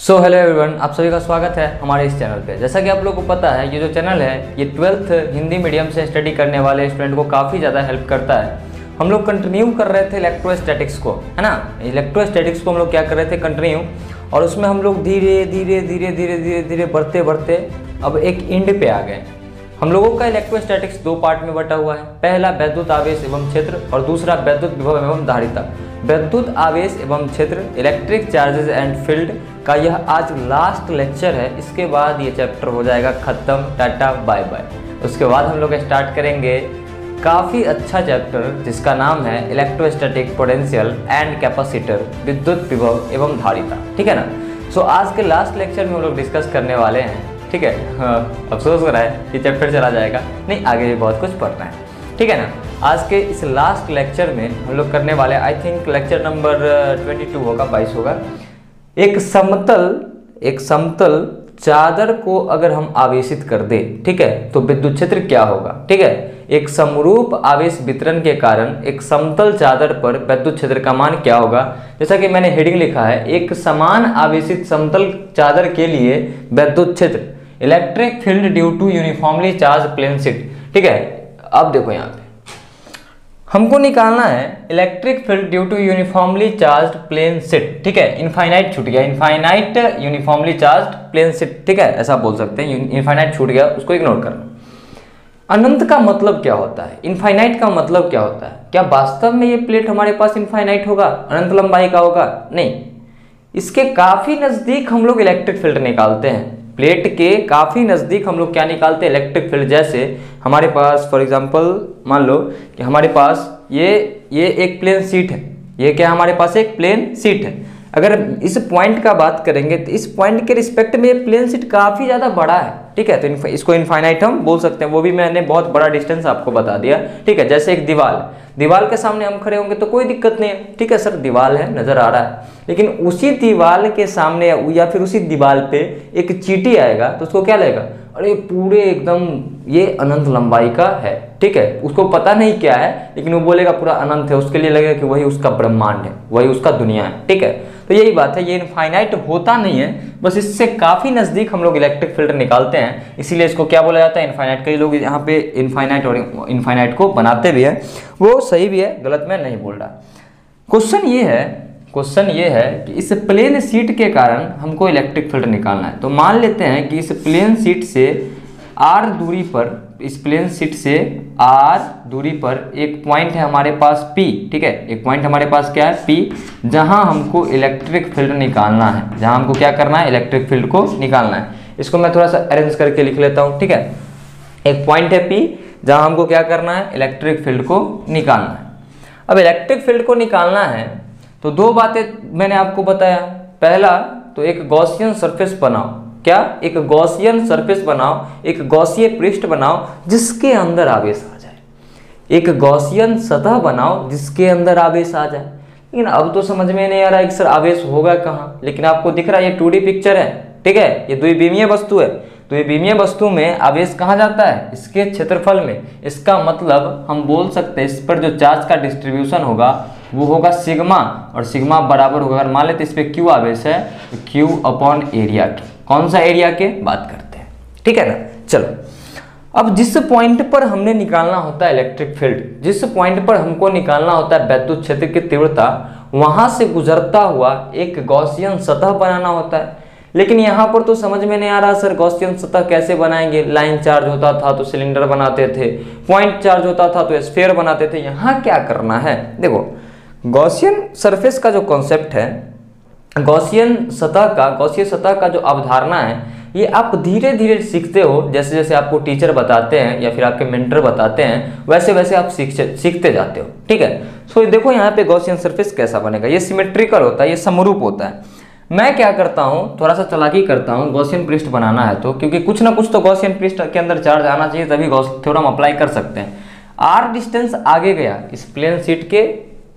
So hello everyone, आप सभी का स्वागत है हमारे इस चैनल पे। जैसा कि आप लोगों को पता है, ये जो चैनल है ये 12th हिंदी मीडियम से स्टडी करने वाले स्टूडेंट को काफ़ी ज़्यादा हेल्प करता है। हम लोग कंटिन्यू कर रहे थे इलेक्ट्रोस्टैटिक्स को, है ना। इलेक्ट्रोस्टैटिक्स को हम लोग क्या कर रहे थे, कंटिन्यू, और उसमें हम लोग धीरे धीरे बढ़ते बढ़ते अब एक एंड पे आ गए। हम लोगों का इलेक्ट्रोस्टैटिक्स दो पार्ट में बटा हुआ है। पहला वैद्युत आवेश एवं क्षेत्र और दूसरा वैद्युत विभव एवं धारिता। वैद्युत आवेश एवं क्षेत्र, इलेक्ट्रिक चार्जेस एंड फील्ड का यह आज लास्ट लेक्चर है। इसके बाद ये चैप्टर हो जाएगा खत्म, टाटा बाय बाय। उसके बाद हम लोग स्टार्ट करेंगे काफ़ी अच्छा चैप्टर जिसका नाम है इलेक्ट्रोस्टैटिक पोटेंशियल एंड कैपेसिटर, विद्युत विभव एवं धारिता, ठीक है ना। सो आज के लास्ट लेक्चर में हम लोग डिस्कस करने वाले हैं, ठीक है। अफसोस हो रहा है कि चैप्टर चला जाएगा, नहीं आगे भी बहुत कुछ पढ़ना है, ठीक है ना। आज के इस लास्ट लेक्चर में हम लोग करने वाले, आई थिंक लेक्चर नंबर 22 होगा, 22 होगा। एक समतल चादर को अगर हम आवेशित कर दें, ठीक है, तो विद्युत क्षेत्र क्या होगा, ठीक है। एक समरूप आवेश वितरण के कारण एक समतल चादर पर विद्युत क्षेत्र का मान क्या होगा। जैसा कि मैंने हेडिंग लिखा है, एक समान आवेशित समतल चादर के लिए विद्युत क्षेत्र, electric field due to uniformly charge plane sheet, ठीक है। अब देखो यहाँ पे हमको निकालना है electric field due to uniformly charged plane sheet, ठीक है। इनफाइनाइट छूट गया, infinite uniformly charged plane sheet, ठीक है, ऐसा बोल सकते हैं। इनफाइनाइट छूट गया, उसको इग्नोर करना। अनंत का मतलब क्या होता है, इनफाइनाइट का मतलब क्या होता है। क्या वास्तव में ये प्लेट हमारे पास इनफाइनाइट होगा, अनंत लंबाई का होगा? नहीं, इसके काफी नजदीक हम लोग इलेक्ट्रिक फील्ड निकालते हैं। प्लेट के काफ़ी नज़दीक हम लोग क्या निकालते हैं, इलेक्ट्रिक फील्ड। जैसे हमारे पास फॉर एग्जांपल मान लो कि हमारे पास ये एक प्लेन शीट है, ये क्या हमारे पास एक प्लेन शीट है। अगर इस पॉइंट का बात करेंगे तो इस पॉइंट के रिस्पेक्ट में ये प्लेन शीट काफ़ी ज़्यादा बड़ा है, ठीक है, तो इसको इनफाइनाइट हम बोल सकते हैं। वो भी मैंने बहुत बड़ा डिस्टेंस आपको बता दिया, ठीक है। जैसे एक दीवार के सामने हम खड़े होंगे तो कोई दिक्कत नहीं है, ठीक है सर, दीवार है, नज़र आ रहा है। लेकिन उसी दीवार के सामने या फिर उसी दीवार पे एक चींटी आएगा तो उसको क्या लगेगा, अरे पूरे एकदम ये अनंत लंबाई का है, ठीक है। उसको पता नहीं क्या है, लेकिन वो बोलेगा पूरा अनंत है, उसके लिए लगेगा कि वही उसका ब्रह्मांड है, वही उसका दुनिया है, ठीक है। तो यही बात है, ये इनफाइनाइट होता नहीं है, बस इससे काफ़ी नज़दीक हम लोग इलेक्ट्रिक फील्ड निकालते हैं, इसीलिए इसको क्या बोला जाता है, इनफाइनाइट। कई लोग यहाँ पे इनफाइनाइट और इनफाइनाइट को बनाते भी है, वो सही भी है, गलत मैं नहीं बोल रहा। क्वेश्चन ये है कि इस प्लेन शीट के कारण हमको इलेक्ट्रिक फील्ड निकालना है। तो मान लेते हैं कि इस प्लेन शीट से r दूरी पर, इस प्लेन शीट से r दूरी पर एक पॉइंट है हमारे पास P, ठीक है। एक पॉइंट हमारे पास क्या है, P, जहां हमको इलेक्ट्रिक फील्ड निकालना है, जहां हमको क्या करना है, इलेक्ट्रिक फील्ड को निकालना है। इसको मैं थोड़ा सा अरेंज करके लिख लेता हूँ, ठीक है। एक पॉइंट है P जहां हमको क्या करना है, इलेक्ट्रिक फील्ड को निकालना है। अब इलेक्ट्रिक फील्ड को निकालना है तो दो बातें मैंने आपको बताया। पहला तो एक गॉसियन सरफेस बनाओ, क्या, एक गॉसियन सरफेस बनाओ, एक गॉसीय पृष्ठ बनाओ जिसके अंदर आवेश आ जाए। एक गॉसियन सतह बनाओ जिसके अंदर आवेश आ जाए। लेकिन अब तो समझ में नहीं आ रहा है कि सर आवेश होगा कहाँ, लेकिन आपको दिख रहा है ये 2D पिक्चर है, ठीक है, ये द्विविमीय वस्तु है। द्विविमीय वस्तु में आवेश कहाँ जाता है, इसके क्षेत्रफल में। इसका मतलब हम बोल सकते हैं इस पर जो चार्ज का डिस्ट्रीब्यूशन होगा वो होगा सिग्मा, और सिग्मा बराबर होगा, अगर मान लेते इस पे क्यू आवेश है तो क्यू अपॉन एरिया की। कौन सा एरिया के बात करते हैं, ठीक है ना। चलो, अब जिस पॉइंट पर हमने निकालना होता है इलेक्ट्रिक फील्ड, जिस पॉइंट पर हमको निकालना होता है विद्युत क्षेत्र की तीव्रता, वहां से गुजरता हुआ एक गॉसियन सतह बनाना होता है। लेकिन यहाँ पर तो समझ में नहीं आ रहा सर गॉसियन सतह कैसे बनाएंगे। लाइन चार्ज होता था तो सिलेंडर बनाते थे, पॉइंट चार्ज होता था तो स्फीयर बनाते थे। यहाँ क्या करना है, देखो गॉसियन सरफेस का जो कॉन्सेप्ट है, गॉसियन सतह का जो अवधारणा है, ये आप धीरे धीरे सीखते हो। जैसे जैसे आपको टीचर बताते हैं या फिर आपके मेंटर बताते हैं, वैसे वैसे आप सीखते जाते हो, ठीक है। सो देखो यहाँ पे गॉसियन सरफेस कैसा बनेगा, ये सिमेट्रिकल होता है, ये समरूप होता है। मैं क्या करता हूँ, थोड़ा सा चालाकी करता हूँ, गॉसियन पृष्ठ बनाना है तो, क्योंकि कुछ ना कुछ तो गॉसियन पृष्ठ के अंदर चार्ज आना चाहिए, तभी गॉस थ्योरम अप्लाई कर सकते हैं। r डिस्टेंस आगे गया, इस प्लेन शीट के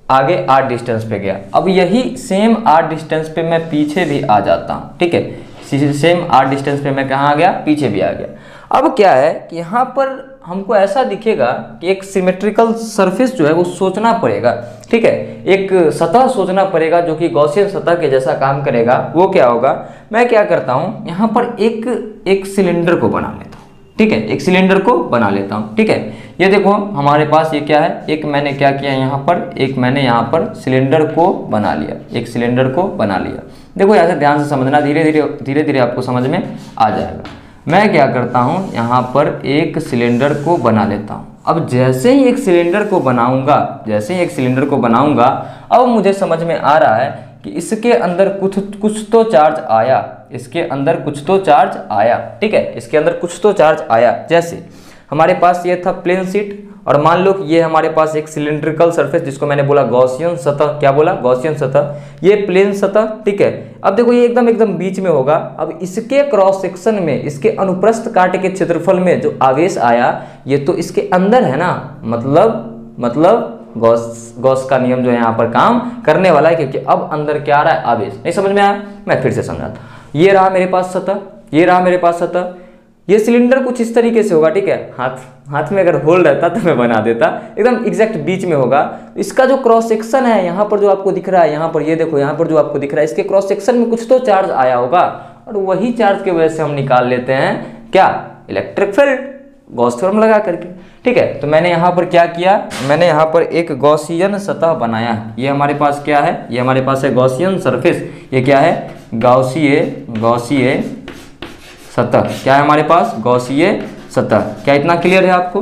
आगे r डिस्टेंस पे गया। अब यही सेम r डिस्टेंस पे मैं पीछे भी आ जाता हूँ, ठीक है। सेम r डिस्टेंस पे मैं कहाँ आ गया, पीछे भी आ गया। अब क्या है कि यहाँ पर हमको ऐसा दिखेगा कि एक सिमेट्रिकल सरफेस जो है वो सोचना पड़ेगा, ठीक है, एक सतह सोचना पड़ेगा जो कि गॉसियन सतह के जैसा काम करेगा। वो क्या होगा, मैं क्या करता हूँ यहाँ पर एक सिलेंडर को बना लेता हूँ, ठीक है, एक सिलेंडर को बना लेता हूँ, ठीक है। ये देखो हमारे पास ये क्या है, एक मैंने क्या किया यहाँ पर, एक मैंने यहाँ पर सिलेंडर को बना लिया, एक सिलेंडर को बना लिया। देखो ऐसे ध्यान से समझना, धीरे धीरे आपको समझ में आ जाएगा। मैं क्या करता हूँ यहाँ पर एक सिलेंडर को बना लेता हूँ। अब जैसे ही एक सिलेंडर को बनाऊंगा, जैसे ही एक सिलेंडर को बनाऊंगा, अब मुझे समझ में आ रहा है कि इसके अंदर कुछ तो चार्ज आया, इसके अंदर कुछ तो चार्ज आया, ठीक है, इसके अंदर कुछ तो चार्ज आया। जैसे हमारे पास ये था प्लेन शीट, और मान लो कि ये हमारे पास एक सिलिंड्रिकल सरफेस जिसको मैंने बोला गॉसियन सतह, क्या बोला, गॉसियन सतह, ये प्लेन सतह, ठीक है। अब देखो ये एकदम बीच में होगा। अब इसके क्रॉस सेक्शन में, इसके अनुप्रस्थ काट के क्षेत्रफल में जो आवेश आया, ये तो इसके अंदर है ना, मतलब गॉस का नियम जो है यहाँ पर काम करने वाला है, क्योंकि अब अंदर क्या आ रहा है, आवेश। नहीं समझ में आया, मैं फिर से समझाता हूँ। ये रहा मेरे पास सतह, ये रहा मेरे पास सतह, ये सिलेंडर कुछ इस तरीके से होगा, ठीक है। हाथ में अगर होल रहता तो मैं बना देता, एकदम एग्जैक्ट बीच में होगा। इसका जो क्रॉस सेक्शन है यहाँ पर जो आपको दिख रहा है, यहाँ पर ये देखो, यहाँ पर जो आपको दिख रहा है, इसके क्रॉस सेक्शन में कुछ तो चार्ज आया होगा, और वही चार्ज की वजह से हम निकाल लेते हैं क्या, इलेक्ट्रिक फील्ड, गॉस थ्योरम लगा करके, ठीक है। तो मैंने यहाँ पर क्या किया, मैंने यहाँ पर एक गॉसियन सतह बनाया है। ये हमारे पास क्या है, ये हमारे पास है गॉसियन सरफेस, ये क्या है, गॉसीय सतह, क्या है हमारे पास, गॉसीय सतह। क्या इतना क्लियर है आपको?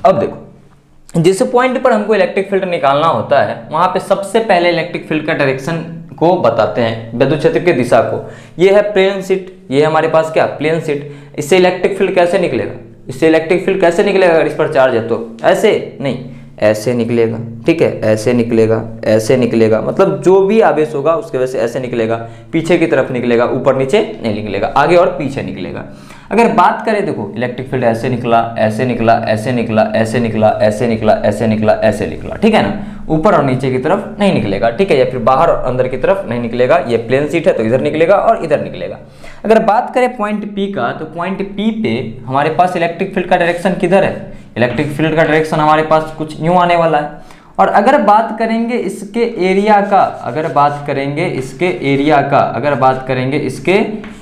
अब देखो जिस पॉइंट पर हमको इलेक्ट्रिक फील्ड निकालना होता है, वहां पे सबसे पहले इलेक्ट्रिक फील्ड का डायरेक्शन को बताते हैं, विद्युत क्षेत्र की दिशा को। ये है प्लेन शीट, ये हमारे पास क्या, प्लेन शीट। इससे इलेक्ट्रिक फील्ड कैसे निकलेगा, इससे इलेक्ट्रिक फील्ड कैसे निकलेगा अगर इस पर चार्ज है तो, ऐसे नहीं, ऐसे निकलेगा, ठीक है, ऐसे निकलेगा, ऐसे निकलेगा, मतलब जो भी आवेश होगा उसके वजह से ऐसे निकलेगा, पीछे की तरफ निकलेगा, ऊपर नीचे नहीं निकलेगा, आगे और पीछे निकलेगा। अगर बात करें, देखो इलेक्ट्रिक फील्ड ऐसे निकला, ऐसे निकला, ऐसे निकला, ऐसे निकला, ऐसे निकला, ऐसे निकला, ऐसे निकला, ठीक है ना, ऊपर और नीचे की तरफ नहीं निकलेगा, ठीक है, या फिर बाहर और अंदर की तरफ नहीं निकलेगा। ये प्लेन शीट है तो इधर निकलेगा और इधर निकलेगा। अगर बात करें पॉइंट पी का, तो पॉइंट पी पे हमारे पास इलेक्ट्रिक फील्ड का डायरेक्शन किधर है, इलेक्ट्रिक फील्ड का डायरेक्शन हमारे पास कुछ यूं आने वाला है। और अगर बात करेंगे इसके एरिया का, अगर बात करेंगे इसके एरिया का, अगर बात करेंगे इसके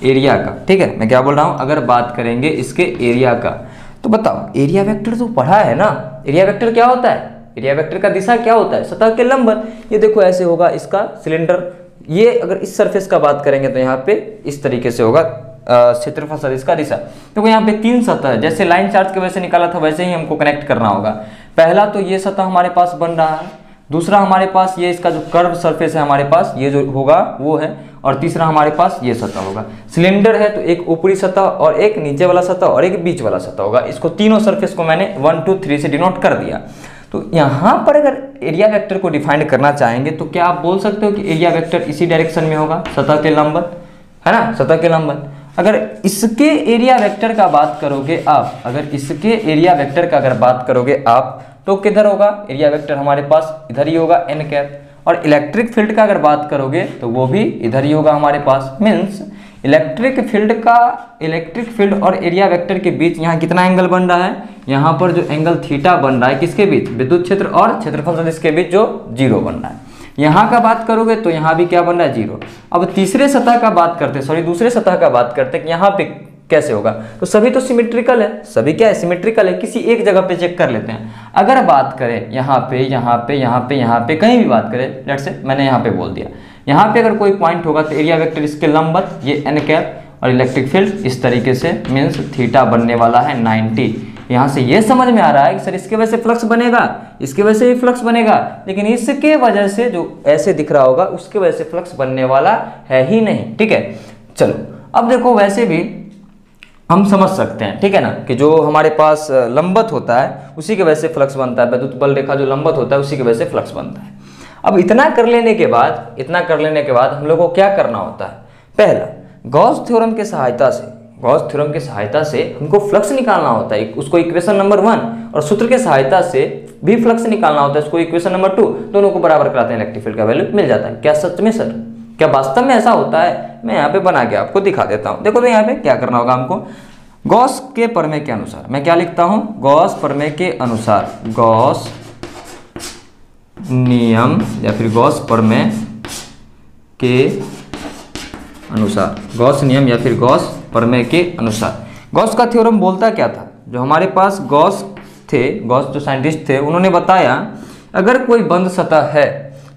एरिया का, ठीक है, मैं क्या बोल रहा हूं, अगर बात करेंगे इसके एरिया का, तो बताओ एरिया वेक्टर तो पढ़ा है ना, एरिया वेक्टर क्या होता है, एरिया वेक्टर का दिशा क्या होता है, सतह के लंबवत। ये देखो ऐसे होगा इसका सिलेंडर, ये अगर इस सरफेस का बात करेंगे तो यहाँ पे इस तरीके से होगा क्षेत्रफल सदिश का दिशा। देखो यहाँ पे तीन सतह है, जैसे लाइन चार्ज के वजह से निकाला था वैसे ही हमको कनेक्ट करना होगा। पहला तो ये सतह हमारे पास बन रहा है, दूसरा हमारे पास ये इसका जो कर्व सरफेस है हमारे पास ये जो होगा वो है, और तीसरा हमारे पास ये सतह होगा। सिलेंडर है तो एक ऊपरी सतह और एक नीचे वाला सतह और एक बीच वाला सतह होगा। इसको तीनों सरफेस को मैंने 1 2 3 से डिनोट कर दिया। तो यहाँ पर अगर एरिया वेक्टर को डिफाइन करना चाहेंगे तो क्या आप बोल सकते हो कि एरिया वेक्टर इसी डायरेक्शन में होगा, सतह के लंबवत, है ना, सतह के लंबवत। अगर इसके एरिया वेक्टर का बात करोगे आप, अगर इसके एरिया वेक्टर का अगर बात करोगे आप, तो किधर होगा एरिया वेक्टर, हमारे पास इधर ही होगा n कैप। और इलेक्ट्रिक फील्ड का अगर बात करोगे तो वो भी इधर ही होगा हमारे पास। मीन्स इलेक्ट्रिक फील्ड और एरिया वेक्टर के बीच यहाँ कितना एंगल बन रहा है, यहाँ पर जो एंगल थीटा बन रहा है किसके बीच, विद्युत क्षेत्र और क्षेत्रफल सदिश के बीच जो 0 बन रहा है। यहाँ का बात करोगे तो यहाँ भी क्या बन रहा है, 0। अब तीसरे सतह का बात करते, दूसरे सतह का बात करते कि यहाँ पे कैसे होगा, तो सभी तो सिमेट्रिकल है, सभी क्या है, सिमेट्रिकल है। किसी एक जगह पे चेक कर लेते हैं। अगर बात करें यहाँ पे, यहाँ पे, यहाँ पे, यहाँ पे, कहीं भी बात करें, लेट्स से मैंने यहाँ पे बोल दिया, यहाँ पे अगर कोई पॉइंट होगा तो एरिया वेक्टर इसके लंबवत, ये n कैप, और इलेक्ट्रिक फील्ड इस तरीके से, मीन्स थीटा बनने वाला है 90। यहाँ से ये समझ में आ रहा है कि सर इसके वजह से फ्लक्स बनेगा, इसके वजह से भी फ्लक्स बनेगा, लेकिन इसके वजह से जो ऐसे दिख रहा होगा उसके वजह से फ्लक्स बनने वाला है ही नहीं, ठीक है। चलो अब देखो वैसे भी हम समझ सकते हैं, ठीक है ना, कि जो हमारे पास लंबवत होता है उसी की वजह से फ्लक्स बनता है, विद्युत बल रेखा जो लंबवत होता है उसी की वजह से फ्लक्स बनता है। अब इतना कर लेने के बाद हम लोग को क्या करना होता है, पहला गॉस थ्योरम के सहायता से हमको फ्लक्स निकालना होता है, उसको इक्वेशन नंबर 1, और सूत्र के सहायता से भी फ्लक्स निकालना होता है, उसको इक्वेशन नंबर 2, दोनों को बराबर कराते हैं, इलेक्ट्रिक फील्ड का वैल्यू मिल जाता है। क्या सच में सर, क्या वास्तव में ऐसा होता है? मैं यहाँ पे बना के आपको दिखा देता हूँ। देखो तो यहाँ पे क्या करना होगा हमको, गॉस के प्रमेय के अनुसार मैं क्या लिखता हूं, गॉस प्रमेय के अनुसार, गॉस नियम या फिर गॉस प्रमेय के अनुसार, गॉस नियम या फिर गॉस प्रमेय के अनुसार। गॉस का थ्योरम बोलता क्या था, जो हमारे पास गॉस थे, गॉस जो साइंटिस्ट थे, उन्होंने बताया अगर कोई बंद सतह है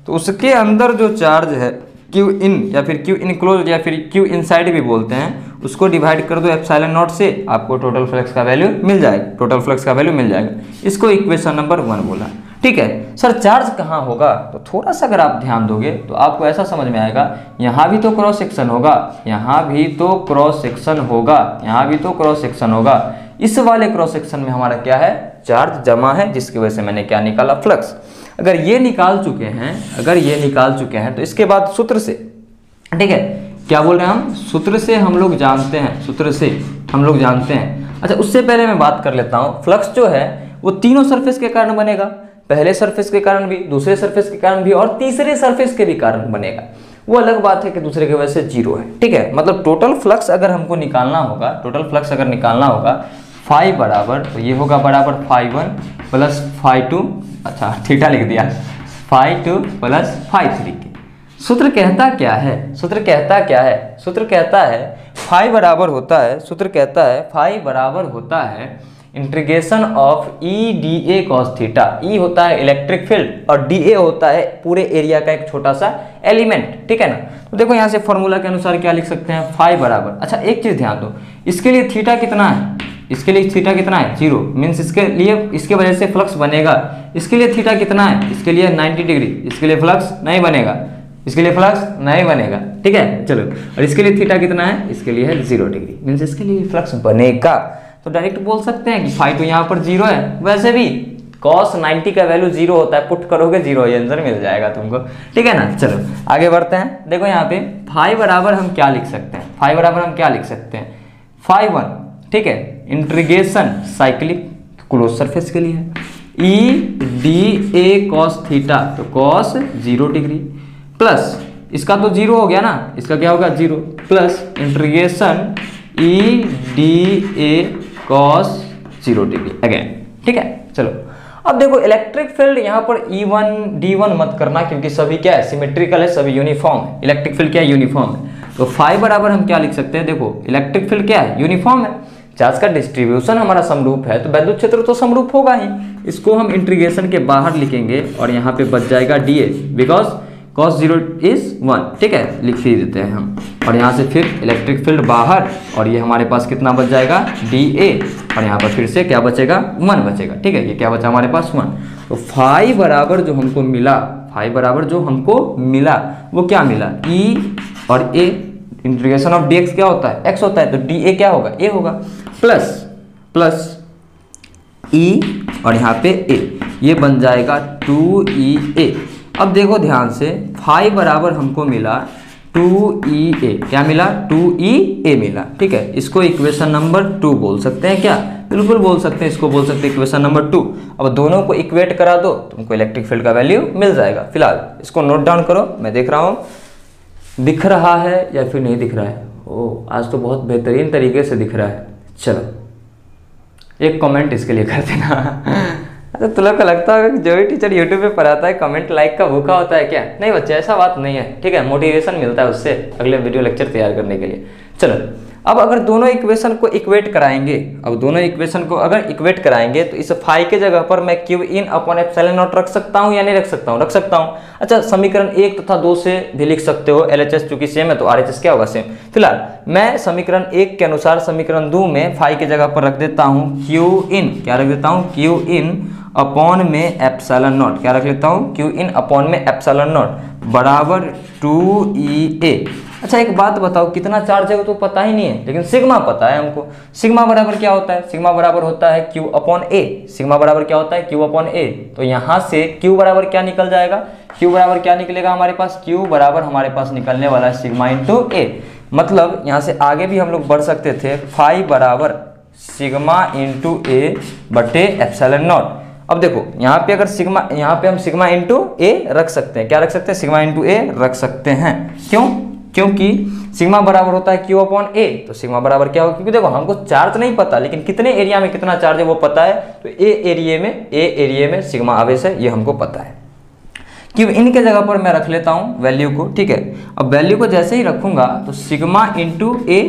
तो उसके अंदर जो चार्ज है क्यू इन या फिर क्यू इनक्लोज या फिर क्यू इनसाइड भी बोलते हैं, उसको डिवाइड कर दो एप्सिलॉन नॉट से, आपको टोटल फ्लक्स का वैल्यू मिल जाएगा, टोटल फ्लक्स का वैल्यू मिल जाएगा। इसको इक्वेशन नंबर 1 बोला। ठीक है सर, चार्ज कहाँ होगा, तो थोड़ा सा अगर आप ध्यान दोगे तो आपको ऐसा समझ में आएगा, यहाँ भी तो क्रॉस सेक्शन होगा, यहाँ भी तो क्रॉस सेक्शन होगा, यहाँ भी तो क्रॉस सेक्शन होगा। इस वाले क्रॉस सेक्शन में हमारा क्या है, चार्ज जमा है, जिसकी वजह से मैंने क्या निकाला, फ्लक्स। अगर ये निकाल चुके हैं, अगर ये निकाल चुके हैं तो इसके बाद सूत्र से, ठीक है, क्या बोल रहे हैं हम, सूत्र से हम लोग जानते हैं, सूत्र से हम लोग जानते हैं। अच्छा, उससे पहले मैं बात कर लेता हूँ, फ्लक्स जो है वो तीनों सरफेस के कारण बनेगा, पहले सरफेस के कारण भी, दूसरे सरफेस के कारण भी और तीसरे सरफेस के भी कारण बनेगा। वो अलग बात है कि दूसरे की वजह से जीरो है। ठीक है, मतलब टोटल फ्लक्स अगर हमको निकालना होगा, टोटल फ्लक्स अगर निकालना होगा, फाई बराबर, तो ये होगा बराबर φ1 प्लस φ2, अच्छा थीटा लिख दिया, φ2 प्लस φ3 के। सूत्र कहता क्या है, सूत्र कहता क्या है, सूत्र कहता है फाई बराबर होता है, सूत्र कहता है फाई बराबर होता है integration of E D A cos theta. E होता है इलेक्ट्रिक फील्ड और डी ए होता है पूरे एरिया का एक छोटा सा एलिमेंट। ठीक है ना, तो देखो यहाँ से फॉर्मूला के अनुसार क्या लिख सकते हैं, फाई बराबर, अच्छा एक चीज ध्यान दो, इसके लिए थीटा कितना है, इसके लिए थीटा कितना है, 0, मीन्स इसके लिए, इसके वजह से फ्लक्स बनेगा। इसके लिए थीटा कितना है, इसके लिए 90 डिग्री, इसके लिए फ्लक्स नहीं बनेगा, इसके लिए फ्लक्स नहीं बनेगा। ठीक है, चलो, और इसके लिए थीटा कितना है, इसके लिए है 0 डिग्री, मीन्स इसके लिए फ्लक्स बनेगा। तो डायरेक्ट बोल सकते हैं कि फाई तो यहाँ पर 0 है, वैसे भी cos 90 का वैल्यू 0 होता है, पुट करोगे 0 आंसर मिल जाएगा तुमको। ठीक है ना, चलो आगे बढ़ते हैं। देखो यहाँ पे फाई बराबर हम क्या लिख सकते हैं, फाई बराबर हम क्या लिख सकते हैं, φ1, ठीक है, इंटीग्रेशन साइक्लिक क्लोज सरफेस के लिए ई डी ए कॉस थीटा, तो कॉस 0 डिग्री प्लस इसका तो 0 हो गया ना, इसका क्या होगा 0 plus integration E D A cos 0 degree again. ठीक है, चलो अब देखो इलेक्ट्रिक फील्ड यहाँ पर E1 D1 मत करना, क्योंकि सभी क्या है, सिमेट्रिकल है, सभी यूनिफॉर्म है। इलेक्ट्रिक फील्ड क्या है, यूनिफॉर्म है। तो फाई बराबर हम क्या लिख सकते हैं, देखो इलेक्ट्रिक फील्ड क्या है, यूनिफॉर्म है, चार्ज का डिस्ट्रीब्यूशन हमारा समरूप है, तो विद्युत क्षेत्र तो समरूप होगा ही। इसको हम इंटीग्रेशन के बाहर लिखेंगे और यहाँ पे बच जाएगा DA, बिकॉज cos 0 इज 1। ठीक है, लिख ही देते हैं हम, और यहाँ से फिर इलेक्ट्रिक फील्ड बाहर, और ये हमारे पास कितना बच जाएगा DA, और यहाँ पर फिर से क्या बचेगा, 1 बचेगा। ठीक है, ये क्या बचा हमारे पास 1। तो फाई बराबर जो हमको मिला, फाई बराबर जो हमको मिला वो क्या मिला, E और A, इंटीग्रेशन ऑफ dx क्या होता है, x होता है, तो DA क्या होगा, A होगा, प्लस प्लस E और यहाँ पे A, ये बन जाएगा 2EA। अब देखो ध्यान से, फाई बराबर हमको मिला 2EA, क्या मिला, 2EA मिला। ठीक है, इसको इक्वेशन नंबर 2 बोल सकते हैं क्या, बिल्कुल बोल सकते हैं, इसको बोल सकते हैं इक्वेशन नंबर 2। अब दोनों को इक्वेट करा दो, तुमको इलेक्ट्रिक फील्ड का वैल्यू मिल जाएगा। फिलहाल इसको नोट डाउन करो, मैं देख रहा हूँ दिख रहा है या फिर नहीं दिख रहा है। ओह, आज तो बहुत बेहतरीन तरीके से दिख रहा है। चलो एक कमेंट इसके लिए कर देना। अच्छा, तुम लोग को लगता है कि जो भी टीचर यूट्यूब पे पढ़ाता है कमेंट लाइक का भूखा होता है क्या? नहीं बच्चे, ऐसा बात नहीं है। ठीक है, मोटिवेशन मिलता है उससे अगले वीडियो लेक्चर तैयार करने के लिए। चलो अब अगर दोनों इक्वेशन को इक्वेट कराएंगे, अब दोनों इक्वेशन को अगर इक्वेट कराएंगे तो इस फाई के जगह पर मैं Q in upon epsilon not रख सकता हूँ या नहीं रख सकता हूँ, रख सकता हूँ। अच्छा, समीकरण 1 तथा 2 से भी लिख सकते हो, LHS चूंकि सेम है तो RHS क्या होगा, सेम। फिलहाल मैं समीकरण 1 के अनुसार समीकरण 2 में फाई की जगह पर रख देता हूँ क्यू इन, क्या रख देता हूँ, क्यू इन अपॉन में एप्सिलॉन नॉट, क्या रख लेता हूँ, क्यू इन अपॉन में एप्सिलॉन नॉट बराबर 2EA। अच्छा एक बात बताओ, कितना चार्ज है वो तो पता ही नहीं है, लेकिन सिग्मा पता है हमको। सिग्मा बराबर क्या होता है, सिग्मा बराबर होता है Q अपॉन A। सिग्मा बराबर क्या होता है, Q अपॉन A। तो यहाँ से Q बराबर क्या निकल जाएगा, Q बराबर क्या निकलेगा हमारे पास, Q बराबर हमारे पास निकलने वाला है सिग्मा इंटू A। मतलब यहाँ से आगे भी हम लोग बढ़ सकते थे, फाई बराबर सिग्मा इंटू A बटे एप्सिलॉन नॉट। अब देखो यहाँ पे अगर सिग्मा, यहाँ पे हम सिग्मा इंटू A रख सकते हैं, क्या रख सकते हैं, सिग्मा इंटू A रख सकते हैं। क्यों, क्योंकि सिग्मा बराबर होता है क्यू अपॉन ए। तो सिग्मा बराबर क्या होगा, क्योंकि देखो हमको चार्ज नहीं पता लेकिन कितने एरिया में कितना चार्ज है वो पता है। तो ए एरिया में सिग्मा आवेश है, ये हमको पता है। कि इनके जगह पर मैं रख लेता हूँ वैल्यू को, ठीक है। अब वैल्यू को जैसे ही रखूंगा तो सिग्मा इंटू ए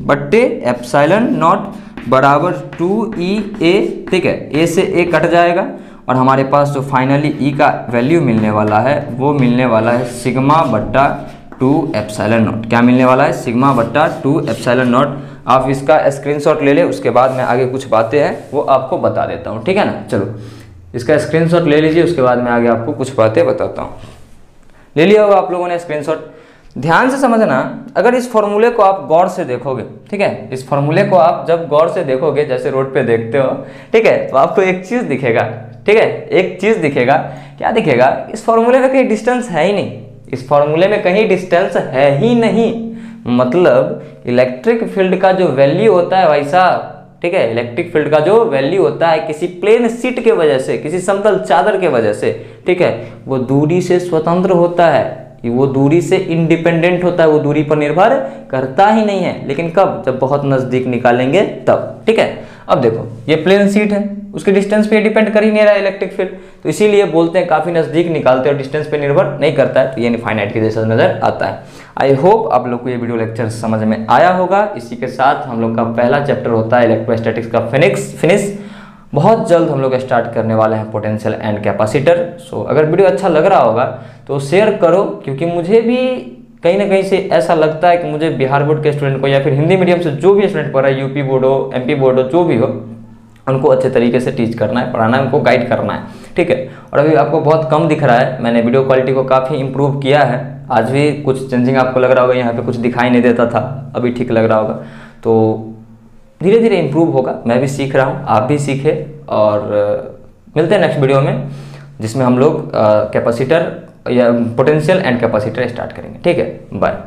बट्टे एप्सिलॉन नॉट बराबर 2E A, ठीक है। ए से ए कट जाएगा और हमारे पास जो फाइनली ई का वैल्यू मिलने वाला है वो मिलने वाला है सिग्मा बट्टा 2 एप्सिलॉन नॉट। क्या मिलने वाला है, सिग्मा बट्टा 2 एप्सिलॉन नॉट। आप इसका स्क्रीनशॉट ले ले, उसके बाद मैं आगे कुछ बातें हैं वो आपको बता देता हूँ, ठीक है ना। चलो इसका स्क्रीनशॉट ले लीजिए, उसके बाद मैं आगे आपको कुछ बातें बताता हूँ। ले लिया होगा आप लोगों ने स्क्रीनशॉट। ध्यान से समझना, अगर इस फॉर्मूले को आप गौर से देखोगे, ठीक है, इस फॉर्मूले को आप जब गौर से देखोगे जैसे रोड पे देखते हो, ठीक है, तो आपको एक चीज़ दिखेगा, ठीक है, एक चीज़ दिखेगा। क्या दिखेगा, इस फॉर्मूले में कहीं डिस्टेंस है ही नहीं, इस फॉर्मूले में कहीं डिस्टेंस है ही नहीं। मतलब इलेक्ट्रिक फील्ड का जो वैल्यू होता है भाई साहब, ठीक है, इलेक्ट्रिक फील्ड का जो वैल्यू होता है किसी प्लेन शीट के वजह से, किसी समतल चादर के वजह से, ठीक है, वो दूरी से स्वतंत्र होता है, वो दूरी से इंडिपेंडेंट होता है, वो दूरी पर निर्भर करता ही नहीं है। लेकिन कब, जब बहुत नजदीक निकालेंगे तब, ठीक है। अब देखो ये प्लेन शीट है, उसके डिस्टेंस पे डिपेंड कर ही नहीं रहा है इलेक्ट्रिक फील्ड, तो इसीलिए बोलते हैं काफी नजदीक निकालते हैं और डिस्टेंस पे निर्भर नहीं करता है, तो ये इनफाइनाइट के जैसा नजर आता है। आई होप आप लोग को ये वीडियो लेक्चर समझ में आया होगा। इसी के साथ हम लोग का पहला चैप्टर होता है इलेक्ट्रोस्टैटिक्स का फिनिश। बहुत जल्द हम लोग स्टार्ट करने वाले हैं पोटेंशियल एंड कैपेसिटर। सो अगर वीडियो अच्छा लग रहा होगा तो शेयर करो, क्योंकि मुझे भी कहीं ना कहीं से ऐसा लगता है कि मुझे बिहार बोर्ड के स्टूडेंट को या फिर हिंदी मीडियम से जो भी स्टूडेंट पढ़ रहा है, यूपी बोर्ड हो, एमपी बोर्ड हो, जो भी हो, उनको अच्छे तरीके से टीच करना है, पढ़ाना है, उनको गाइड करना है, ठीक है। और अभी आपको बहुत कम दिख रहा है, मैंने वीडियो क्वालिटी को काफ़ी इंप्रूव किया है। आज भी कुछ चेंजिंग आपको लग रहा होगा, यहाँ पे कुछ दिखाई नहीं देता था, अभी ठीक लग रहा होगा। तो धीरे धीरे इंप्रूव होगा, मैं भी सीख रहा हूँ, आप भी सीखें। और मिलते हैं नेक्स्ट वीडियो में, जिसमें हम लोग कैपेसिटर या पोटेंशियल एंड कैपेसिटर स्टार्ट करेंगे, ठीक है। बाय।